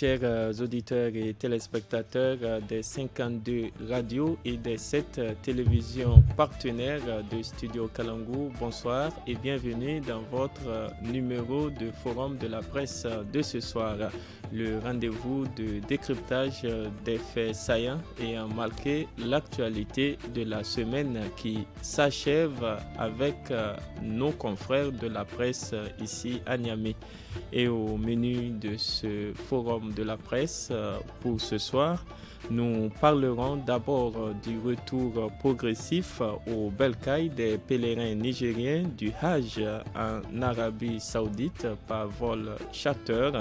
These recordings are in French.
chers auditeurs et téléspectateurs des 52 radios et des 7 télévisions partenaires de Studio Kalangu, bonsoir et bienvenue dans votre numéro de Forum de la presse de ce soir. Le rendez-vous de décryptage des faits saillants ayant marqué l'actualité de la semaine qui s'achève avec nos confrères de la presse ici à Niamey. Et au menu de ce forum de la presse pour ce soir, nous parlerons d'abord du retour progressif au Bercail des pèlerins nigériens du Hajj en Arabie Saoudite par vol charter.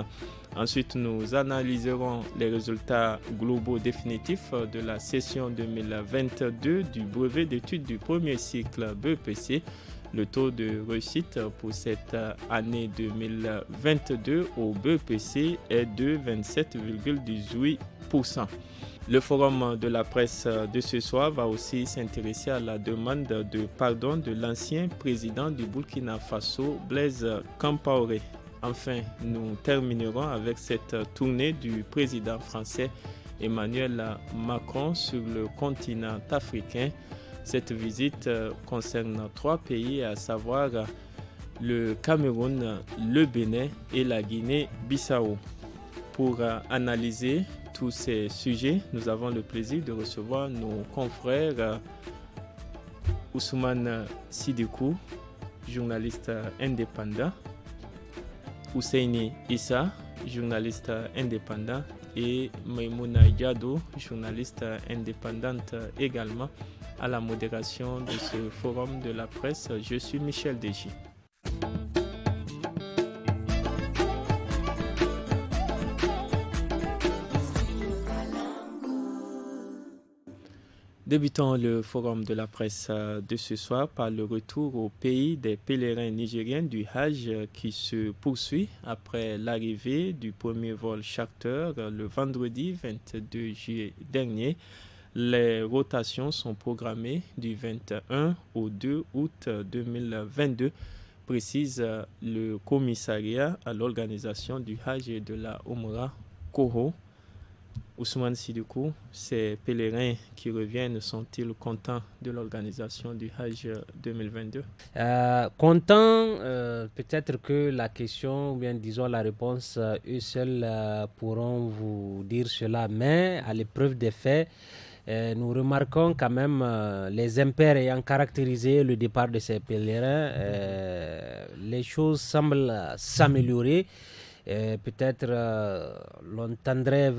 Ensuite, nous analyserons les résultats globaux définitifs de la session 2022 du brevet d'études du premier cycle BEPC. Le taux de réussite pour cette année 2022 au BEPC est de 27,18%. Le forum de la presse de ce soir va aussi s'intéresser à la demande de pardon de l'ancien président du Burkina Faso, Blaise Compaoré. Enfin, nous terminerons avec cette tournée du président français Emmanuel Macron sur le continent africain. Cette visite concerne 3 pays, à savoir le Cameroun, le Bénin et la Guinée-Bissau. Pour analyser tous ces sujets, nous avons le plaisir de recevoir nos confrères Ousmane Sidikou, journaliste indépendant, Ousseini Issa, journaliste indépendant, et Maïmouna Diado, journaliste indépendante également, à la modération de ce forum de la presse. Je suis Michel Deji. Débutons le forum de la presse de ce soir par le retour au pays des pèlerins nigériens du Hajj qui se poursuit après l'arrivée du premier vol charter le vendredi 22 juillet dernier. Les rotations sont programmées du 21 au 2 août 2022, précise le commissariat à l'organisation du Hajj et de la Oumra, Koho. Ousmane Sidikou, ces pèlerins qui reviennent sont-ils contents de l'organisation du Hajj 2022? Contents, peut-être que la question, ou bien disons la réponse, eux seuls pourront vous dire cela, mais à l'épreuve des faits, nous remarquons quand même les impairs ayant caractérisé le départ de ces pèlerins. Les choses semblent s'améliorer. Peut-être l'on tendrait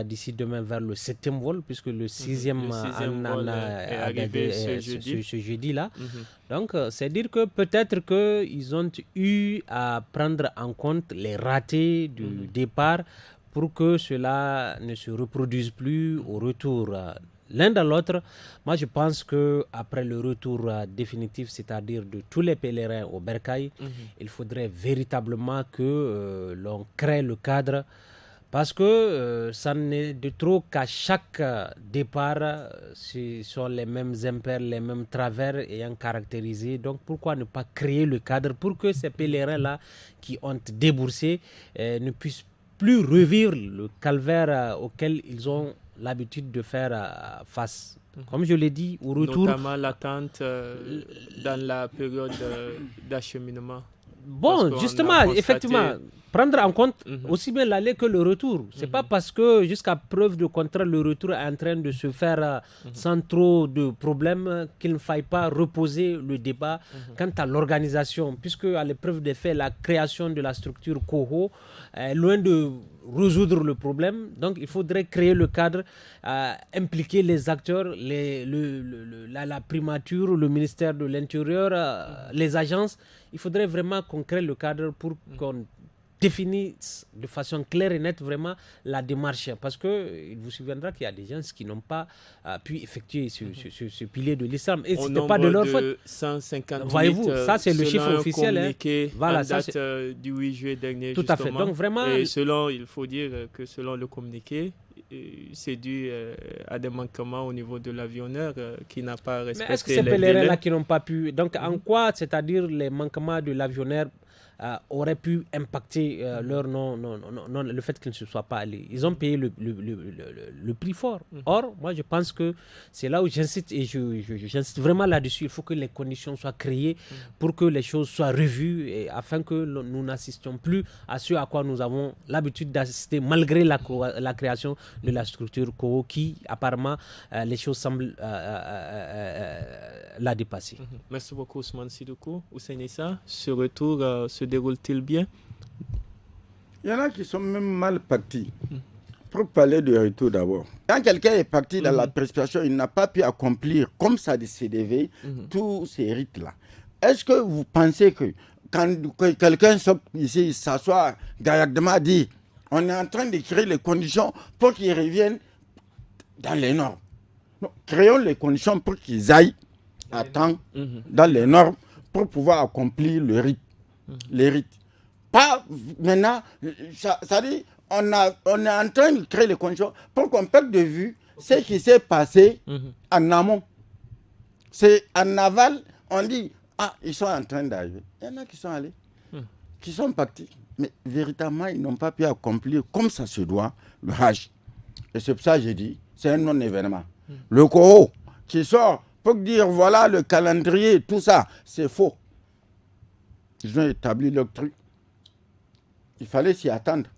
d'ici demain vers le 7e vol, puisque le 6e vol est arrivé ce jeudi-là. Donc, c'est dire que peut-être qu'ils ont eu à prendre en compte les ratés du départ pour que cela ne se reproduise plus au retour. L'un dans l'autre, moi je pense qu'après le retour définitif, c'est-à-dire de tous les pèlerins au Bercail, il faudrait véritablement que l'on crée le cadre, parce que ça n'est de trop qu'à chaque départ, ce sont les mêmes impairs, les mêmes travers ayant caractérisé. Donc pourquoi ne pas créer le cadre pour que ces pèlerins-là qui ont déboursé ne puissent plus revivre le calvaire auquel ils ont l'habitude de faire face. Comme je l'ai dit, au retour... Notamment l'attente dans la période d'acheminement. Bon, justement, effectivement, prendre en compte aussi bien l'aller que le retour. C'est pas parce que jusqu'à preuve de contraire, le retour est en train de se faire sans trop de problèmes qu'il ne faille pas reposer le débat quant à l'organisation, puisque à l'épreuve des faits, la création de la structure COHO est loin de résoudre le problème. Donc il faudrait créer le cadre, impliquer les acteurs, la primature, le ministère de l'Intérieur, les agences. Il faudrait vraiment qu'on crée le cadre pour qu'on définisse de façon claire et nette vraiment la démarche. Parce qu'il vous souviendra qu'il y a des gens qui n'ont pas pu effectuer ce pilier de l'islam. Et ce n'est pas de leur faute. 158, voyez-vous, ça c'est le chiffre officiel. Voilà, en date du 8 juillet dernier. Tout à fait. Donc vraiment... Et il faut dire que selon le communiqué, c'est dû à des manquements au niveau de l'avionneur qui n'a pas respecté les délais. Mais est-ce que ces pèlerins-là qui n'ont pas pu... Donc en quoi, c'est-à-dire les manquements de l'avionneur aurait pu impacter leur non, le fait qu'ils ne se soient pas allés. Ils ont payé le prix fort. Or, moi, je pense que c'est là où j'insiste et j'insiste vraiment là-dessus. Il faut que les conditions soient créées pour que les choses soient revues et afin que nous n'assistions plus à ce à quoi nous avons l'habitude d'assister malgré la création de la structure COO qui, apparemment, les choses semblent la dépasser. Merci beaucoup Ousmane Sidoukou. Hussein Issa, ce retour se déroule-t-il bien? Il y en a qui sont même mal partis. Pour parler de retour d'abord. Quand quelqu'un est parti dans la prestation, il n'a pas pu accomplir comme ça de se devait tous ces rites-là. Est-ce que vous pensez que quand quelqu'un sort ici, s'assoit directement, dit on est en train de créer les conditions pour qu'ils reviennent dans les normes? Non, créons les conditions pour qu'ils aillent à temps dans les normes pour pouvoir accomplir le rite, les rites. Pas maintenant, ça dit, on est en train de créer les conditions pour qu'on perde de vue ce qui s'est passé en amont. C'est en aval, on dit, ah, ils sont en train d'arriver. Il y en a qui sont allés, qui sont partis. Mais véritablement, ils n'ont pas pu accomplir comme ça se doit le Hajj. Et c'est pour ça que j'ai dit, c'est un non-événement. Le Coro qui sort pour dire, voilà le calendrier, tout ça, c'est faux. Ils ont établi leur truc. Il fallait s'y attendre.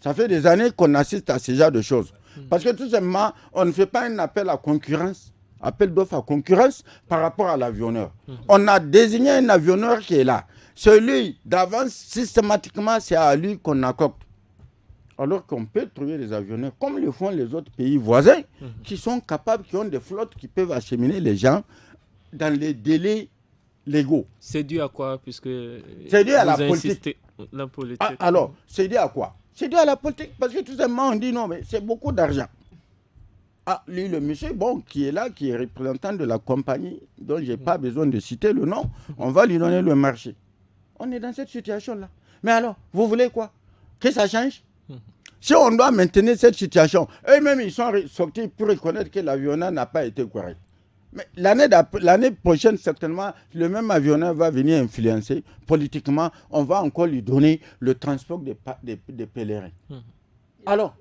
Ça fait des années qu'on assiste à ce genre de choses. Parce que tout simplement, on ne fait pas un appel à concurrence, appel d'offres à concurrence par rapport à l'avionneur. On a désigné un avionneur qui est là. Celui d'avance, systématiquement, c'est à lui qu'on accorde. Alors qu'on peut trouver des avionneurs, comme le font les autres pays voisins, qui sont capables, qui ont des flottes, qui peuvent acheminer les gens dans les délais légaux. C'est dû à quoi, puisque c'est dû à la politique. La politique. Ah, alors, c'est dû à quoi? C'est dû à la politique, parce que tout simplement, on dit non, mais c'est beaucoup d'argent. Ah, lui, le monsieur, bon, qui est là, qui est représentant de la compagnie, dont je n'ai pas besoin de citer le nom, on va lui donner le marché. On est dans cette situation-là. Mais alors, vous voulez quoi? Que ça change? Si on doit maintenir cette situation, eux-mêmes, ils sont sortis pour reconnaître que l'avionneur n'a pas été correct. Mais l'année prochaine, certainement, le même avionneur va venir influencer politiquement. On va encore lui donner le transport des pèlerins. Alors,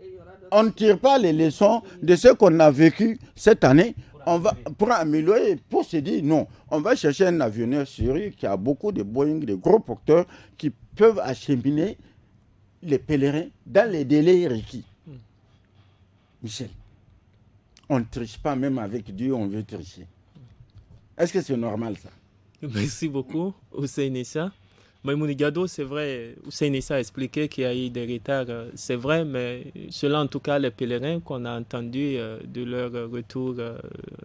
on ne tire pas les leçons de ce qu'on a vécu cette année. On va, pour améliorer, pour se dire non, on va chercher un avionneur sérieux qui a beaucoup de Boeing, de gros porteurs qui peuvent acheminer les pèlerins dans les délais requis. Michel, on ne triche pas, même avec Dieu, on veut tricher. Est-ce que c'est normal ça? Merci beaucoup, Hussein Issa. Maïmouni Gado, c'est vrai, Hussein Issa a expliqué qu'il y a eu des retards, c'est vrai, mais cela en tout cas, les pèlerins qu'on a entendus de leur retour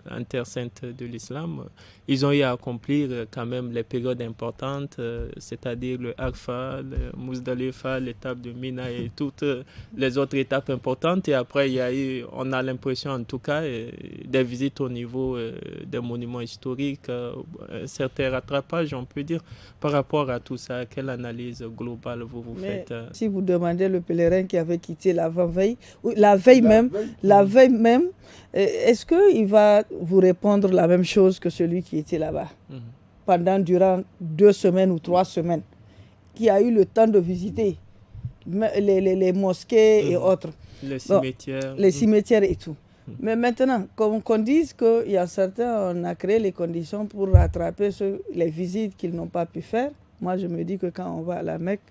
en terre sainte de l'islam, ils ont eu à accomplir quand même les périodes importantes, c'est-à-dire le Arfa, le Muzdalifa, l'étape de Mina et toutes les autres étapes importantes. Et après, il y a eu, on a l'impression en tout cas, des visites au niveau des monuments historiques, certains rattrapages, on peut dire, par rapport à tout ça. Quelle analyse globale vous faites? Si vous demandez le pèlerin qui avait quitté l'avant-veille, la veille même, est-ce qu'il va vous répondre la même chose que celui qui était là-bas durant 2 semaines ou 3 semaines, qui a eu le temps de visiter les mosquées et autres, les cimetières, les cimetières et tout. Mais maintenant, qu'on dise qu'il y a certains, on a créé les conditions pour rattraper les visites qu'ils n'ont pas pu faire. Moi, je me dis que quand on va à la Mecque,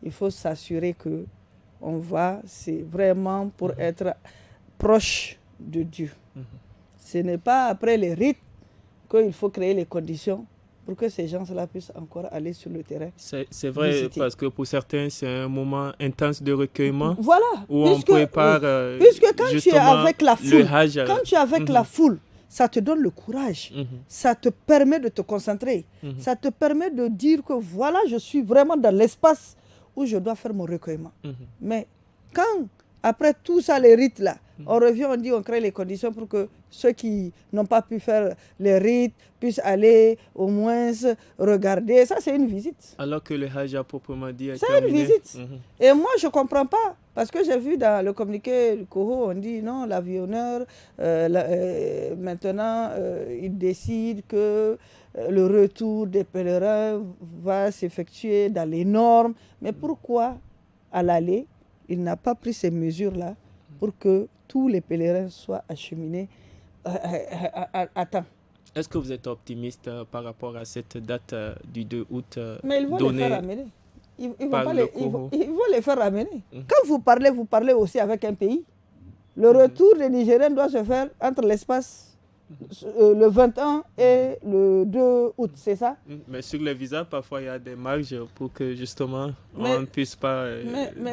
il faut s'assurer qu'on va, c'est vraiment pour être proche de Dieu. Ce n'est pas après les rites qu'il faut créer les conditions pour que ces gens-là puissent encore aller sur le terrain. C'est vrai, visiter. Parce que pour certains, c'est un moment intense de recueillement. Voilà. Où on prépare puisque quand tu es avec la foule, la foule, ça te donne le courage, ça te permet de te concentrer, ça te permet de dire que voilà, je suis vraiment dans l'espace où je dois faire mon recueillement. Mais quand, après tout ça, les rites là, on revient, on dit, on crée les conditions pour que ceux qui n'ont pas pu faire les rites puissent aller au moins regarder. Ça, c'est une visite. Alors que le Hajj a proprement dit est C'est terminé. une visite. Et moi, je ne comprends pas. Parce que j'ai vu dans le communiqué du Coho, on dit non, l'avionneur, maintenant, il décide que le retour des pèlerins va s'effectuer dans les normes. Mais pourquoi, à l'aller, il n'a pas pris ces mesures-là pour que tous les pèlerins soient acheminés à temps? Est-ce que vous êtes optimiste par rapport à cette date du 2 août Mais ils vont donnée les faire amener. Ils par le vont les faire amener. Quand vous parlez aussi avec un pays. Le retour des Nigériens doit se faire entre l'espace le 21 et le 2 août, c'est ça? Mais sur les visas, parfois, il y a des marges pour que justement on ne puisse pas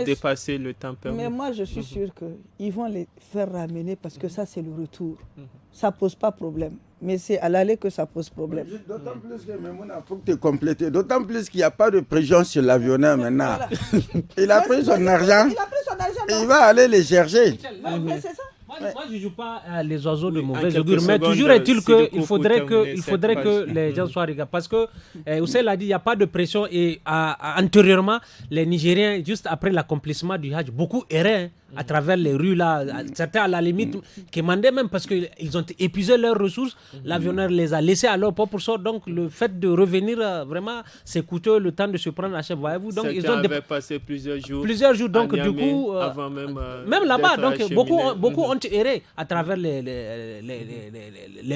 dépasser le temps permis. Mais moi, je suis sûr qu'ils vont les faire ramener parce que ça, c'est le retour. Ça ne pose pas problème. Mais c'est à l'aller que ça pose problème. D'autant plus que Memouna, il faut que tu complétes. D'autant plus qu'il n'y a pas de pression sur l'avionneur maintenant. Voilà. Il a pris son argent. Il a pris son argent. Et il va aller les chercher. Mais c'est ça. Moi, je ne joue pas les oiseaux de mauvais augure, mais toujours est-il qu'il faudrait que les gens soient regardés. Parce que, Oussel l'a dit, il n'y a pas de pression. Et antérieurement, les Nigériens, juste après l'accomplissement du Hajj, beaucoup erraient à travers les rues là. Certains, à la limite, quémandaient même parce qu'ils ont épuisé leurs ressources. L'avionneur les a laissés à leur propre sort. Donc, le fait de revenir, vraiment, c'est coûteux le temps de se prendre à chef. Voyez-vous, donc ils ont passé plusieurs jours. Donc, du coup, avant même là-bas, donc beaucoup ont erré à travers les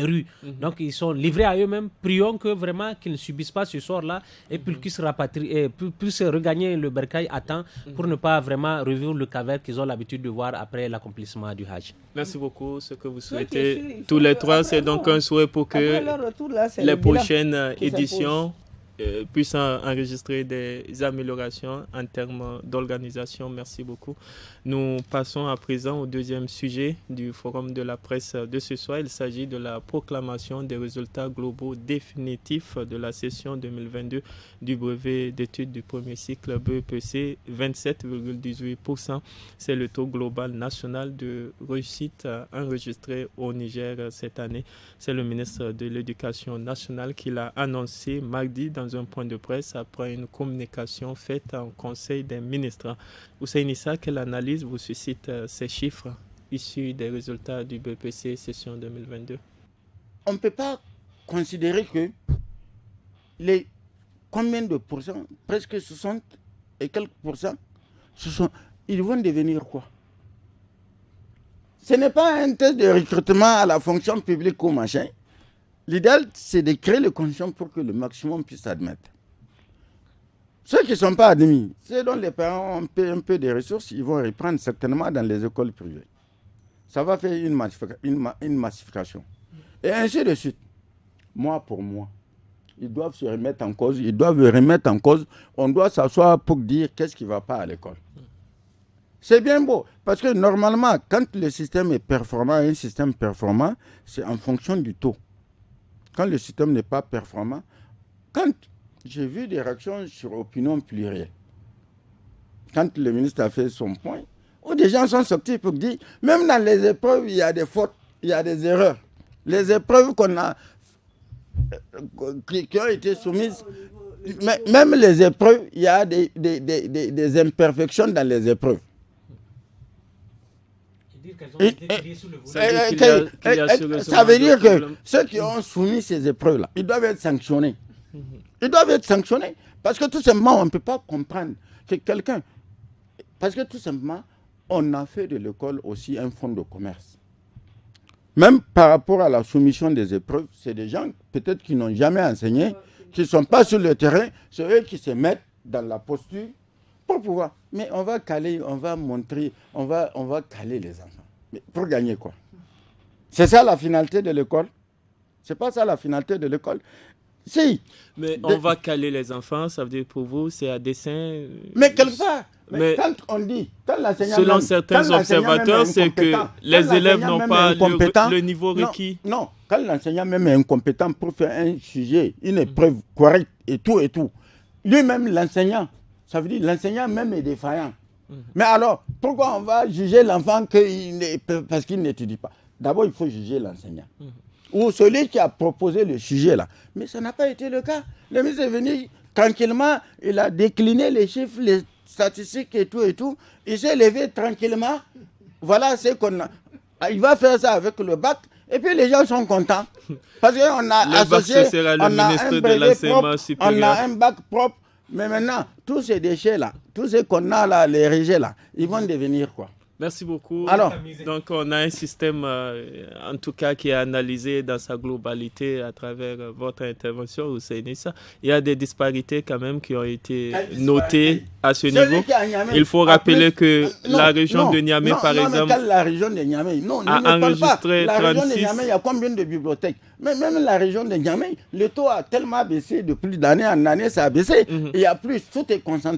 rues. Donc, ils sont livrés à eux-mêmes. Prions que vraiment qu'ils ne subissent pas ce sort-là et puissent rapatrier, puissent regagner le bercail à temps pour ne pas vraiment revivre le calvaire qu'ils ont l'habitude de voir après l'accomplissement du Hajj. Merci beaucoup. Ce que vous souhaitez tous les trois, c'est donc un souhait pour que retour, là, les prochaines éditions puissent enregistrer des améliorations en termes d'organisation. Merci beaucoup. Nous passons à présent au deuxième sujet du forum de la presse de ce soir. Il s'agit de la proclamation des résultats globaux définitifs de la session 2022 du brevet d'études du premier cycle BEPC. 27,18%. C'est le taux global national de réussite enregistré au Niger cette année. C'est le ministre de l'Éducation nationale qui l'a annoncé mardi dans un point de presse après une communication faite en Conseil des ministres. Hussein Issa, quelle analyse vous suscite ces chiffres issus des résultats du BPC session 2022? On ne peut pas considérer que les combien de pourcents, presque 60 et quelques pourcents, ils vont devenir quoi? Ce n'est pas un test de recrutement à la fonction publique ou machin. L'idéal, c'est de créer les conditions pour que le maximum puisse admettre. Ceux qui ne sont pas admis, ceux dont les parents ont un peu de ressources, ils vont reprendre certainement dans les écoles privées. Ça va faire une massification. Et ainsi de suite. Moi pour moi, ils doivent se remettre en cause. On doit s'asseoir pour dire qu'est-ce qui ne va pas à l'école. C'est bien beau. Parce que normalement, quand le système est performant, un système performant, c'est en fonction du taux. Quand le système n'est pas performant, quand j'ai vu des réactions sur opinion plurielle, quand le ministre a fait son point, où des gens sont sortis pour dire, même dans les épreuves, il y a des fautes, il y a des erreurs. Les épreuves qui ont été soumises, même les épreuves, il y a des imperfections dans les épreuves. Ça veut dire que ceux qui ont soumis ces épreuves-là, ils doivent être sanctionnés. Ils doivent être sanctionnés. Parce que tout simplement, on ne peut pas comprendre que quelqu'un... Parce que tout simplement, on a fait de l'école aussi un fonds de commerce. Même par rapport à la soumission des épreuves, c'est des gens peut-être qui n'ont jamais enseigné, qui ne sont pas sur le terrain, c'est eux qui se mettent dans la posture pour pouvoir. Mais on va caler, on va montrer, on va caler les enfants. Mais pour gagner quoi? C'est ça la finalité de l'école? C'est pas ça la finalité de l'école? Si. Mais on va caler les enfants, ça veut dire pour vous, c'est à dessein. Mais quelque part, quand on dit, quand l'enseignant selon certains observateurs, c'est que les élèves n'ont pas le niveau requis. Non, quand l'enseignant même est incompétent pour faire un sujet, une épreuve correcte et tout, lui-même l'enseignant, ça veut dire l'enseignant même est défaillant. Mais alors, pourquoi on va juger l'enfant parce qu'il n'étudie pas? d'abord, il faut juger l'enseignant. Ou celui qui a proposé le sujet là. Mais ça n'a pas été le cas. Le ministre est venu tranquillement, il a décliné les chiffres, les statistiques et tout. Il s'est levé tranquillement. Voilà ce qu'on a. Il va faire ça avec le bac. Et puis les gens sont contents. Parce qu'on a associé, on a un brevet propre, on a un bac propre. Mais maintenant, tous ces déchets-là, tous ces qu'on a là, les rejets là, ils vont devenir quoi? Merci beaucoup. Alors, donc, on a un système, en tout cas, qui est analysé dans sa globalité à travers votre intervention, Ousseinissa. Il y a des disparités quand même qui ont été notées à ce niveau. Il faut rappeler que la région de Niamey, par exemple, la région de Niamey, a enregistré 36. La région de Niamey, il y a combien de bibliothèques? Mais même la région de Niamey, le taux a tellement baissé depuis d'année en année, ça a baissé. Il y a plus, tout est concentré.